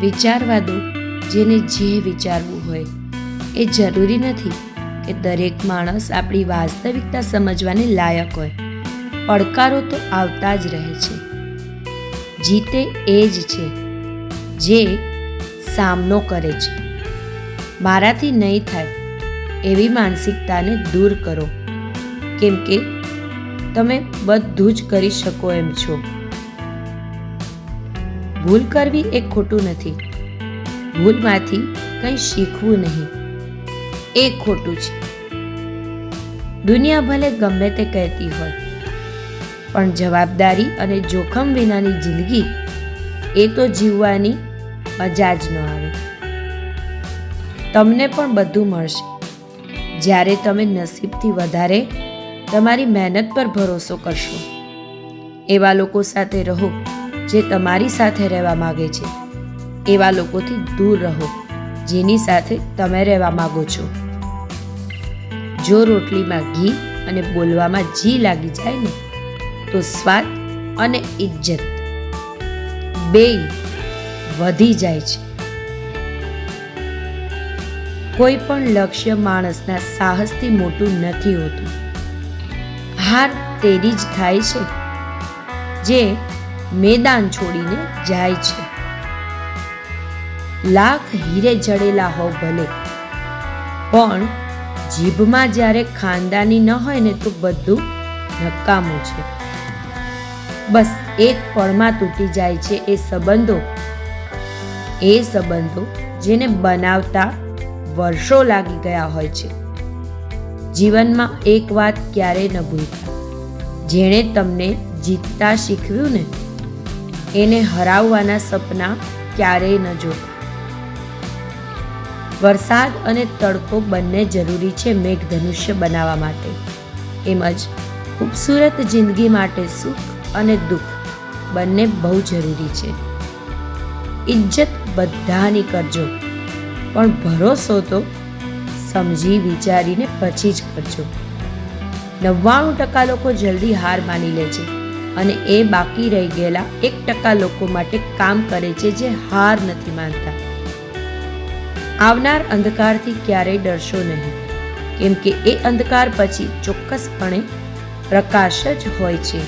વિચારવા દો જેને જે વિચારવું હોય. એ જરૂરી નથી કે દરેક માણસ આપણી વાસ્તવિકતા સમજવાને લાયક હોય. પડકારો તો આવતા જ રહે છે. જીતે એ જ છે જે સામનો કરે છે. મારાથી નહીં થાય એવી માનસિકતાને દૂર કરો, કેમ કે તમે બધું જ કરી શકો એમ છો. ભૂલ કરવી એ ખોટું નથી. ભૂલમાંથી કંઈ શીખવું નહીં એ ખોટું છે. દુનિયા ભલે ગમે તે કહેતી હોય, પણ જવાબદારી અને જોખમ વિનાની જિંદગી એ તો જીવવાની મજા જ ન આવે. તમને પણ બધું મળશે જ્યારે તમે નસીબથી વધારે તમારી મહેનત પર ભરોસો કરશો. એવા લોકો સાથે રહો જે તમારી સાથે રહેવા માગે છે. એવા લોકોથી દૂર રહો જેની સાથે તમે રહેવા માગો છો. જો રોટલીમાં ઘી અને બોલવામાં જી લાગી જાય ને, તો સ્વાદ અને ઇજ્જત બેય વધી જાય છે. કોઈ પણ લક્ષ્ય માણસના સાહસથી મોટું નથી હોતું. હાર તેરી જ થાય છે જે મેદાન છોડીને જાય છે. લાખ હીરે જડેલા હો ભલે, પણ જીભમાં જ્યારે ખાનદાની ન હોય ને તો બધું નકામું છે. બસ એક પળમાં તૂટી જાય છે એ સંબંધો જેને બનાવતા વર્ષો લાગી ગયા હોય છે. જીવનમાં એક વાત ક્યારેય ન ભૂલતા, જેણે તમને જીતતા શીખવ્યું ને, એને હરાવવાના સપના ક્યારેય ન જોતા. વરસાદ અને તડકો બંને જરૂરી છે મેઘધનુષ્ય બનાવવા માટે. એમ જ ખૂબસૂરત જિંદગી માટે સુખ અને દુઃખ બંને બહુ જરૂરી છે. ઇજ્જત બધાની કરજો, પણ ભરોસો તો સમજી વિચારીને પછી જ કરજો. 99% લોકો જલ્દી હાર માની લે છે અને એ બાકી રહી ગયેલા 1% લોકો માટે કામ કરે છે જે હાર નથી માનતા. આવનાર અંધકારથી ક્યારેય ડરશો નહીં, કેમ કે એ અંધકાર પછી ચોક્કસપણે પ્રકાશ જ હોય છે.